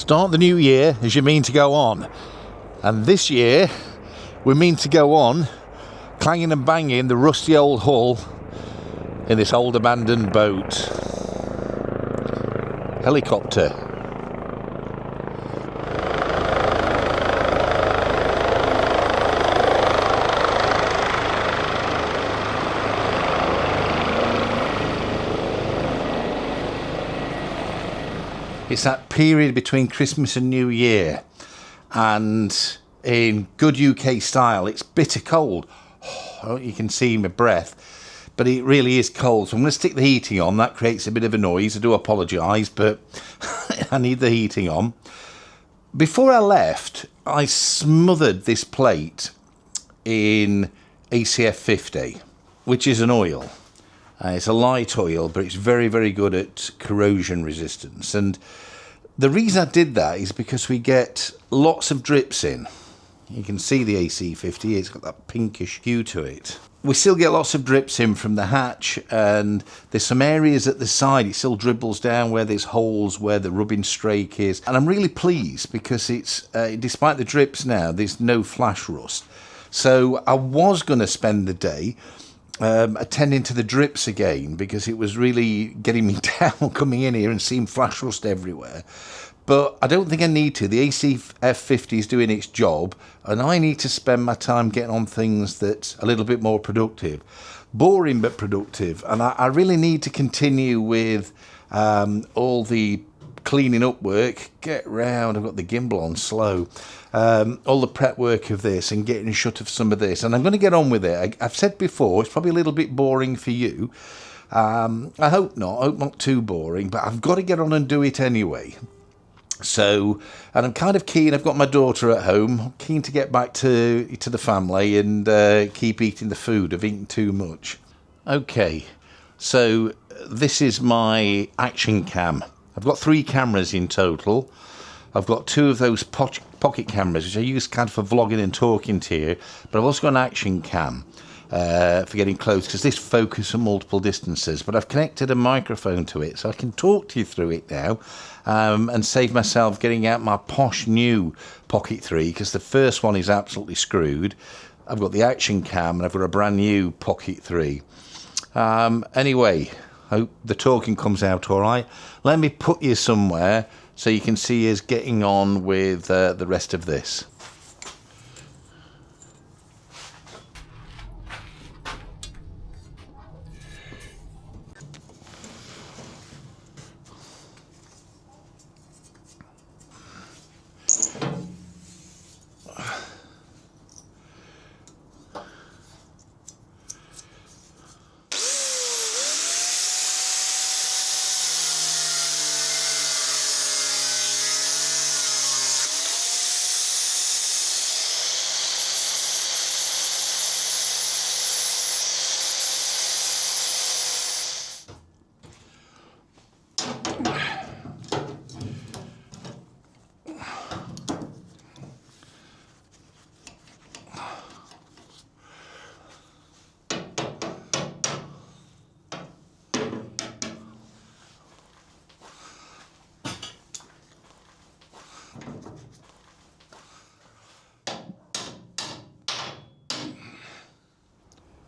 Start the new year as you mean to go on. And this year, we mean to go on clanging and banging the rusty old hull in this old abandoned boat. Helicopter. It's that period between Christmas and New Year, and in good UK style, it's bitter cold. Oh, you can see my breath, but it really is cold. So I'm going to stick the heating on. That creates a bit of a noise. I do apologise, but I need the heating on. Before I left, I smothered this plate in ACF 50, which is an oil. It's a light oil, but it's very, very good at corrosion resistance. And the reason I did that is because we get lots of drips in. You can see the AC50, it's got that pinkish hue to it. We still get lots of drips in from the hatch, and there's some areas at the side, it still dribbles down where there's holes where the rubbing strake is. And I'm really pleased because it's, despite the drips now, there's no flash rust. So I was going to spend the day attending to the drips again, because it was really getting me down coming in here and seeing flash rust everywhere. But I don't think I need to. The ACF50 is doing its job, and I need to spend my time getting on things that's a little bit more productive. Boring but productive. And I really need to continue with all the cleaning up work. Get round, I've got the gimbal on slow. All the prep work of this and getting shut of some of this, and I'm going to get on with it. I've said before, it's probably a little bit boring for you. I hope not too boring, but I've got to get on and do it anyway. So, and I'm kind of keen, I've got my daughter at home, I'm keen to get back to the family and keep eating the food. I've eaten too much. Okay, so this is my action cam. I've got 3 cameras in total. I've got 2 of those pocket cameras, which I use kind of for vlogging and talking to you, but I've also got an action cam for getting close, because this focuses at multiple distances. But I've connected a microphone to it, so I can talk to you through it now, and save myself getting out my posh new Pocket 3, because the first one is absolutely screwed. I've got the action cam, and I've got a brand new Pocket 3. Anyway, hope the talking comes out all right. Let me put you somewhere so you can see us getting on with the rest of this.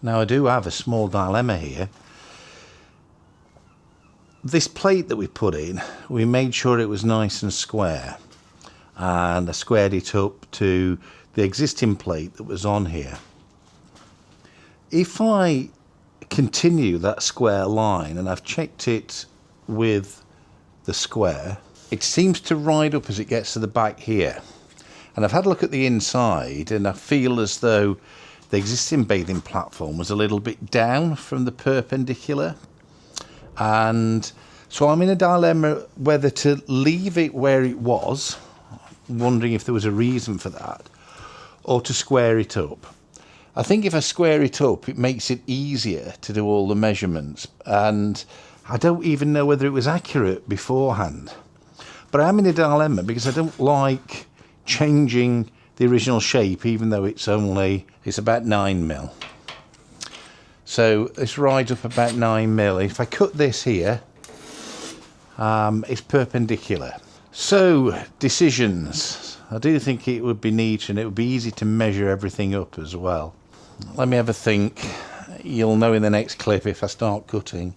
Now I do have a small dilemma here. This plate that we put in, we made sure it was nice and square, and I squared it up to the existing plate that was on here. If I continue that square line, and I've checked it with the square, it seems to ride up as it gets to the back here. And I've had a look at the inside, and I feel as though the existing bathing platform was a little bit down from the perpendicular. And so I'm in a dilemma whether to leave it where it was, wondering if there was a reason for that, or to square it up. I think if I square it up, it makes it easier to do all the measurements, and I don't even know whether it was accurate beforehand. But I'm in a dilemma because I don't like changing the original shape, even though it's about 9mm. So this rides up about 9mm. If I cut this here, it's perpendicular. So, decisions. I do think it would be neat and it would be easy to measure everything up as well. Let me have a think. You'll know in the next clip if I start cutting.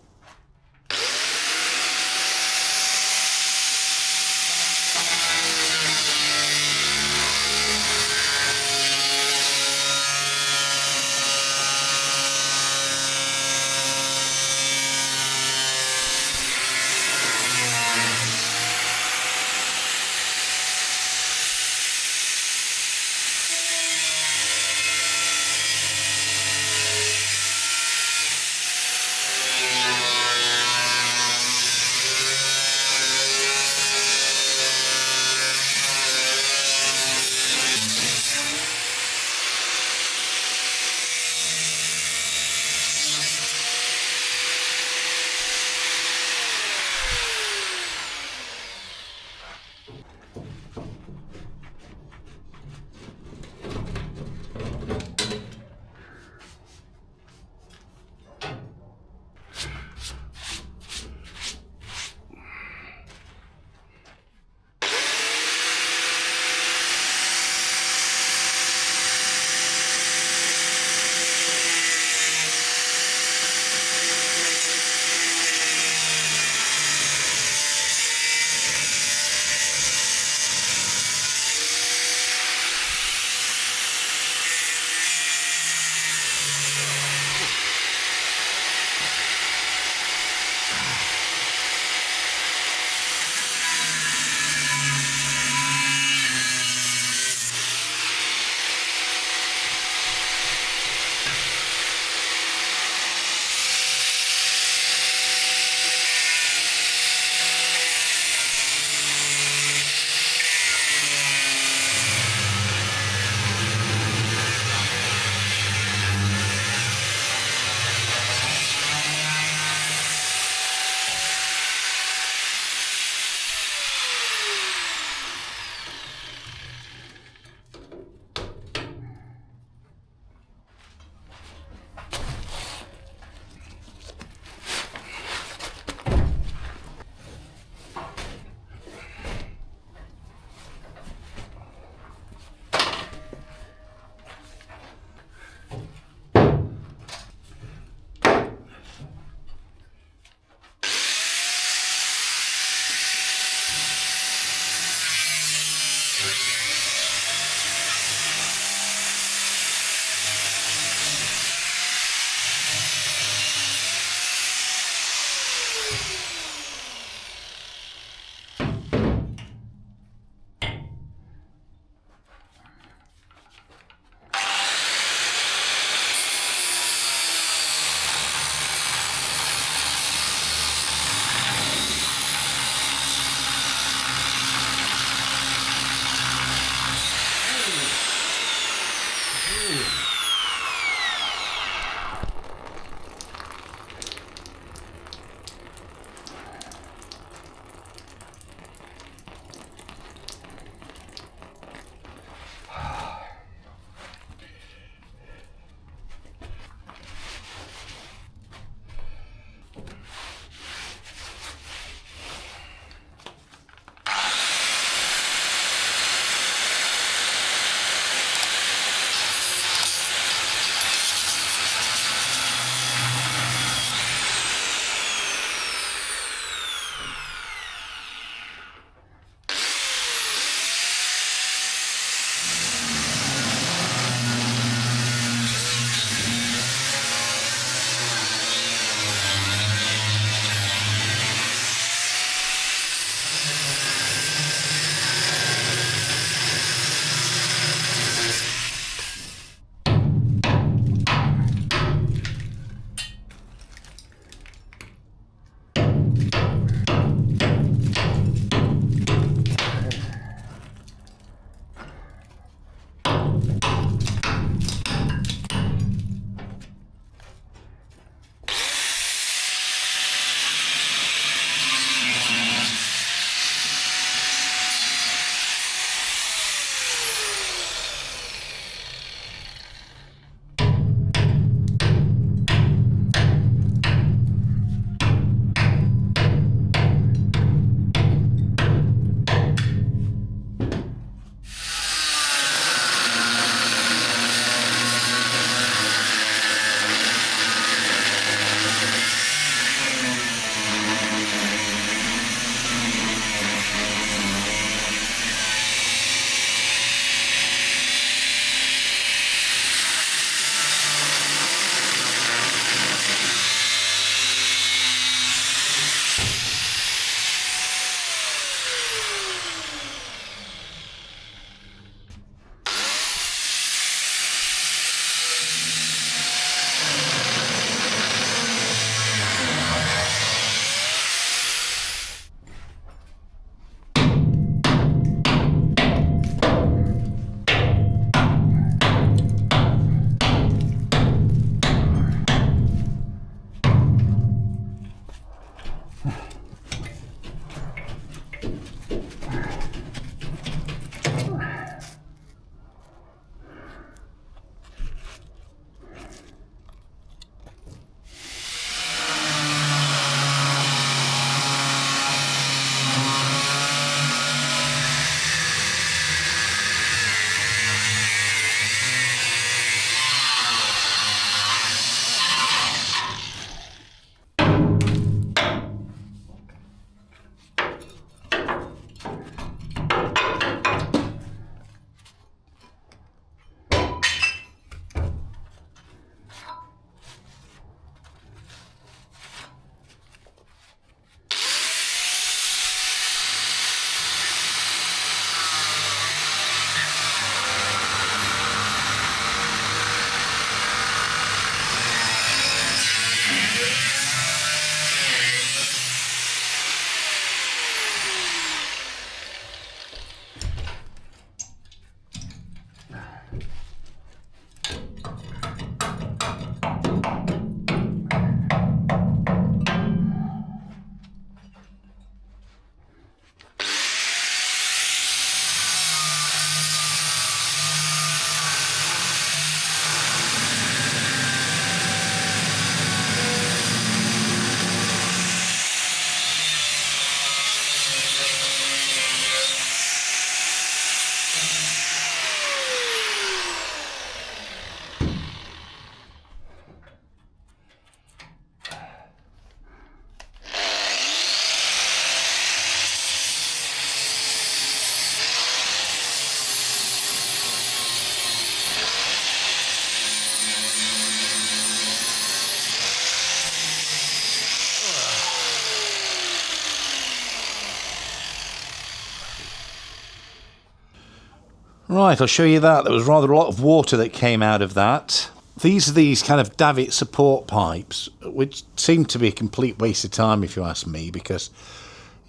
Right, I'll show you that. There was rather a lot of water that came out of that. These are these kind of davit support pipes, which seem to be a complete waste of time if you ask me, because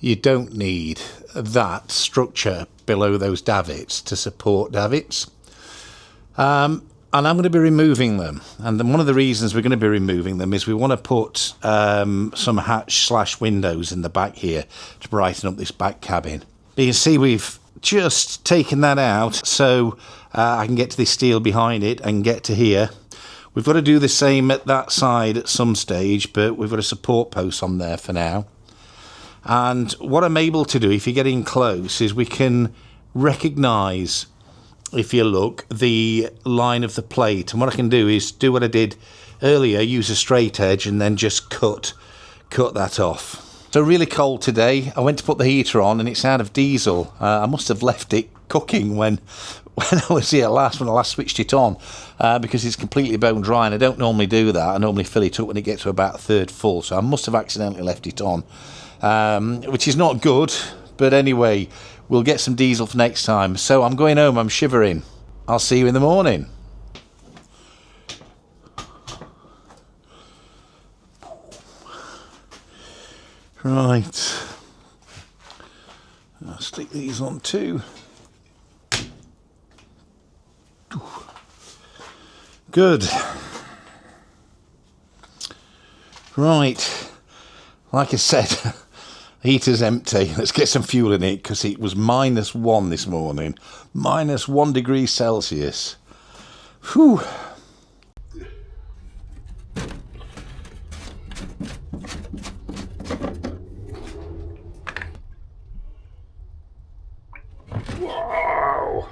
you don't need that structure below those davits to support davits. And I'm going to be removing them. And then one of the reasons we're going to be removing them is we want to put some hatch/windows in the back here to brighten up this back cabin. You can see we've just taken that out so I can get to this steel behind it and get to here. We've got to do the same at that side at some stage, but we've got a support post on there for now. And what I'm able to do, if you're getting close, is we can recognise, if you look, the line of the plate. And what I can do is do what I did earlier, use a straight edge and then just cut that off. So really cold today. I went to put the heater on and it's out of diesel. I must have left it cooking when I was here last, when I last switched it on, because it's completely bone dry, and I don't normally do that. I normally fill it up when it gets to about a third full, so I must have accidentally left it on, which is not good, but anyway, we'll get some diesel for next time. So I'm going home, I'm shivering. I'll see you in the morning. Right, I'll stick these on too. Good. Right, like I said, the heater's empty. Let's get some fuel in it, because it was -1 this morning. -1 degree Celsius. Whew. Wow.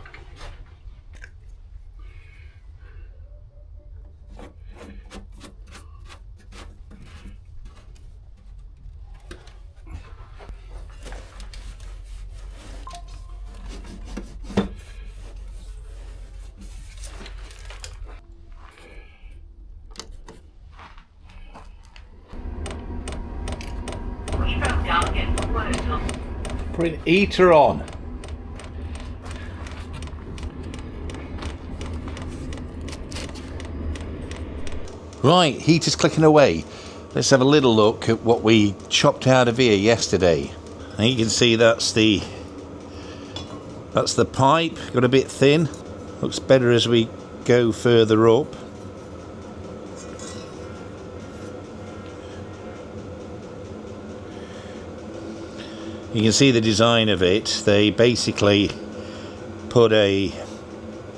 Putting heater on. Right, heater's clicking away. Let's have a little look at what we chopped out of here yesterday. And you can see that's the pipe, got a bit thin. Looks better as we go further up. You can see the design of it. They basically put a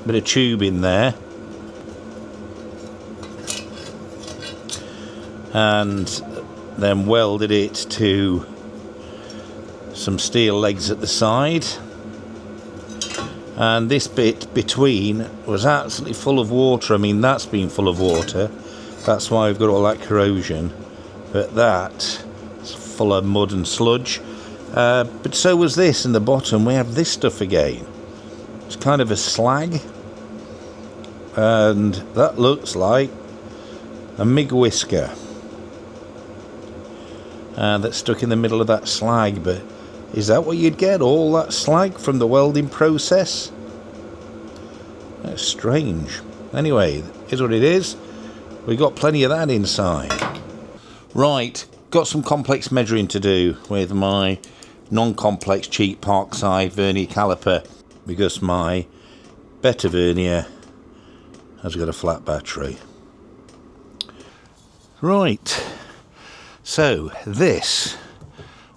bit of tube in there and then welded it to some steel legs at the side, and this bit between was absolutely full of water. I mean, that's been full of water, that's why we've got all that corrosion, but that is full of mud and sludge. But so was this in the bottom. We have this stuff again. It's kind of a slag, and that looks like a MIG whisker, and that's stuck in the middle of that slag. But is that what you'd get, all that slag from the welding process? That's strange. Anyway, here's what it is. We got plenty of that inside. Right, got some complex measuring to do with my non-complex cheap Parkside vernier caliper, because my better vernier has got a flat battery. Right, so this,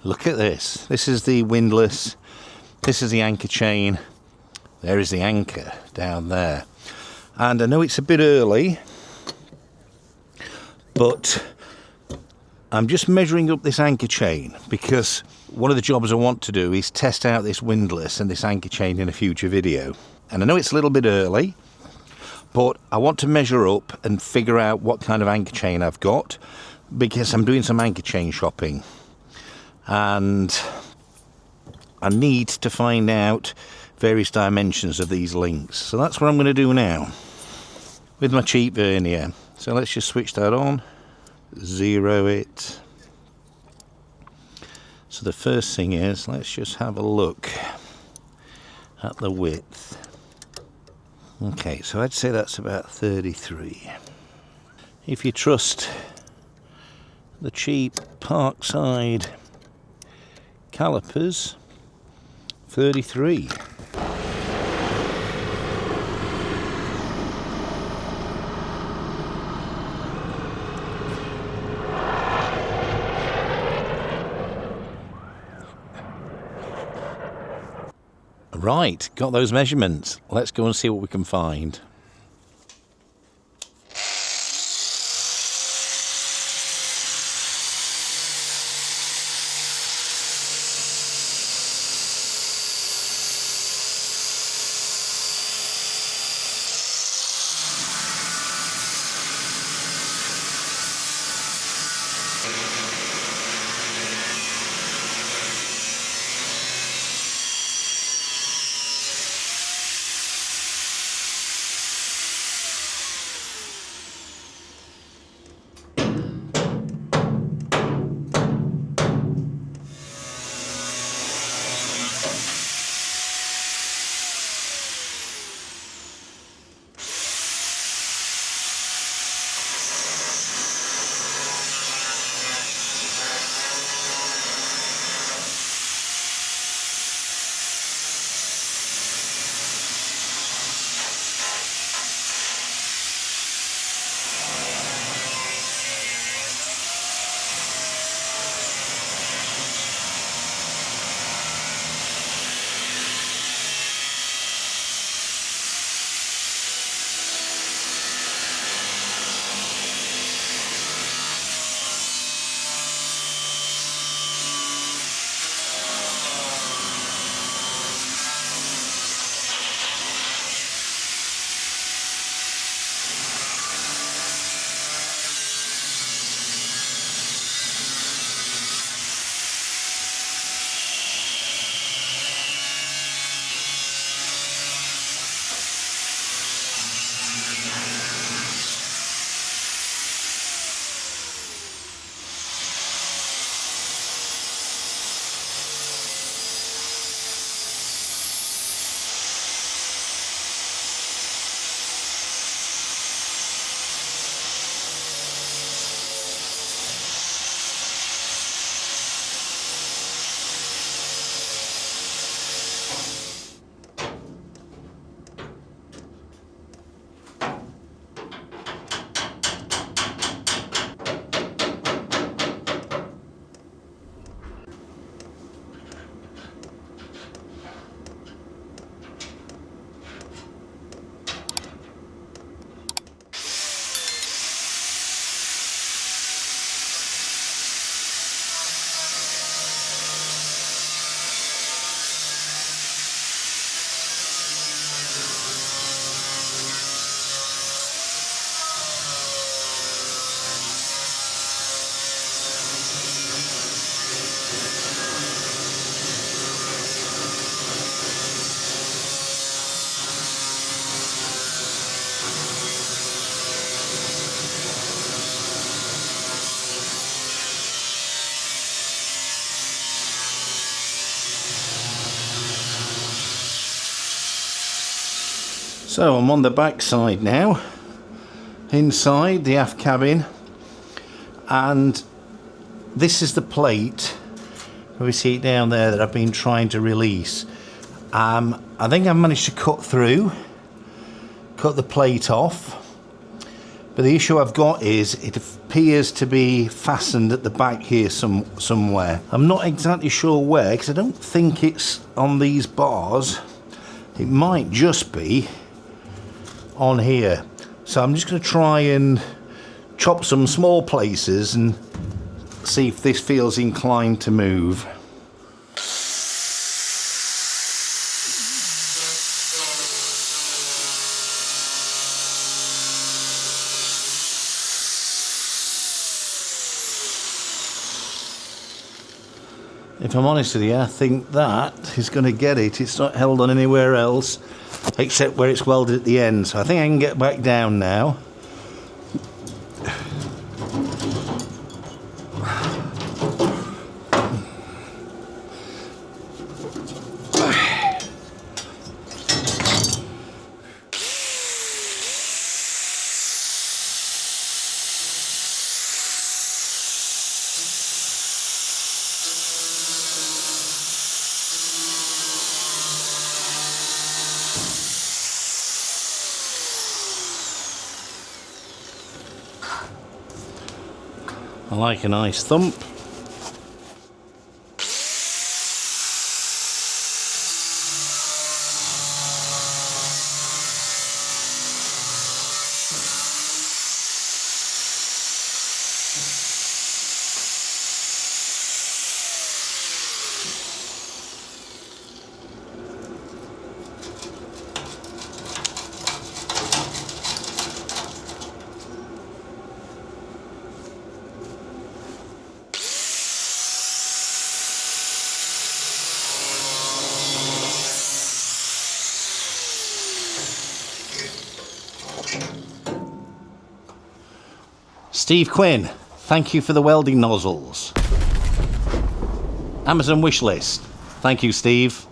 look at this. This is the windlass, this is the anchor chain, there is the anchor down there. And I know it's a bit early, but I'm just measuring up this anchor chain, because one of the jobs I want to do is test out this windlass and this anchor chain in a future video. And I know it's a little bit early, but I want to measure up and figure out what kind of anchor chain I've got, because I'm doing some anchor chain shopping and I need to find out various dimensions of these links. So that's what I'm going to do now with my cheap vernier. So let's just switch that on, zero it. So the first thing is, let's just have a look at the width. Okay, so I'd say that's about 33. If you trust the cheap Parkside calipers, 33. Right, got those measurements. Let's go and see what we can find. So I'm on the back side now, inside the aft cabin, and this is the plate. We see it down there that I've been trying to release. I think I've managed to cut the plate off, but the issue I've got is it appears to be fastened at the back here somewhere. I'm not exactly sure where, because I don't think it's on these bars. It might just be on here. So I'm just going to try and chop some small places and see if this feels inclined to move. If I'm honest with you, I think that is going to get it. It's not held on anywhere else except where it's welded at the end. So I think I can get back down now. I like a nice thump. Steve Quinn, thank you for the welding nozzles. Amazon wish list. Thank you, Steve.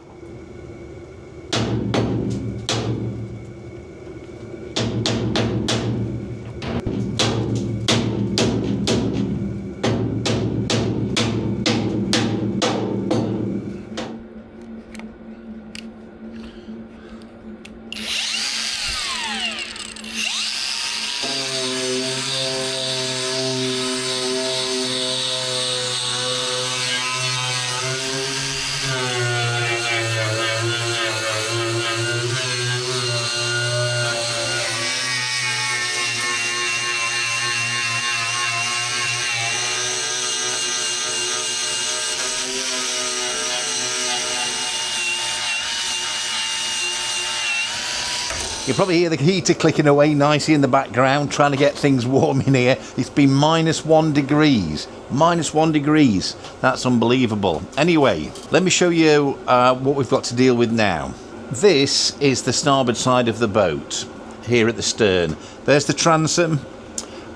You probably hear the heater clicking away nicely in the background, trying to get things warm in here. It's been -1 degrees. -1 degrees. That's unbelievable. Anyway, let me show you what we've got to deal with now. This is the starboard side of the boat, here at the stern. There's the transom,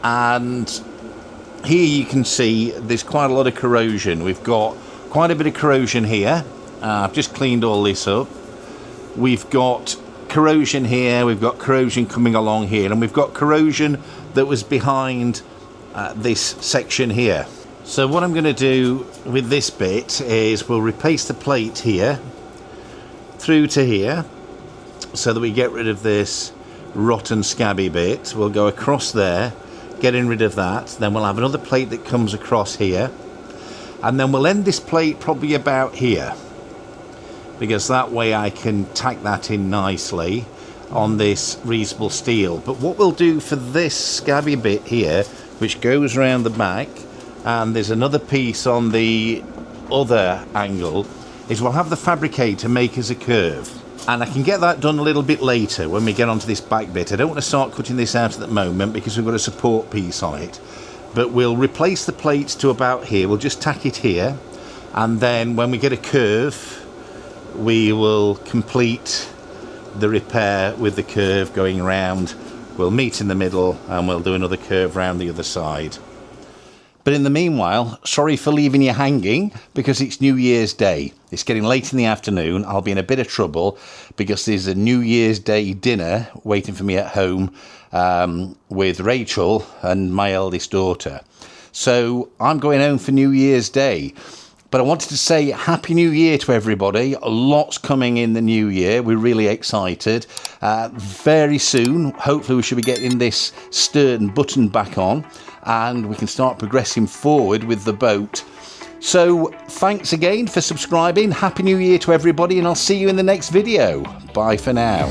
and here you can see there's quite a lot of corrosion. We've got quite a bit of corrosion here. I've just cleaned all this up. We've got corrosion here, we've got corrosion coming along here, and we've got corrosion that was behind this section here. So what I'm going to do with this bit is we'll replace the plate here through to here so that we get rid of this rotten scabby bit. We'll go across there, getting rid of that, then we'll have another plate that comes across here, and then we'll end this plate probably about here, because that way I can tack that in nicely on this reusable steel. But what we'll do for this scabby bit here, which goes around the back, and there's another piece on the other angle, is we'll have the fabricator make us a curve. And I can get that done a little bit later when we get onto this back bit. I don't want to start cutting this out at the moment because we've got a support piece on it. But we'll replace the plates to about here. We'll just tack it here, and then when we get a curve, we will complete the repair with the curve going round. We'll meet in the middle and we'll do another curve round the other side. But in the meanwhile, sorry for leaving you hanging because it's New Year's Day. It's getting late in the afternoon. I'll be in a bit of trouble because there's a New Year's Day dinner waiting for me at home with Rachel and my eldest daughter. So I'm going home for New Year's Day. But I wanted to say Happy New Year to everybody. Lots coming in the new year. We're really excited. Very soon, hopefully we should be getting this stern button back on and we can start progressing forward with the boat. So thanks again for subscribing. Happy New Year to everybody, and I'll see you in the next video. Bye for now.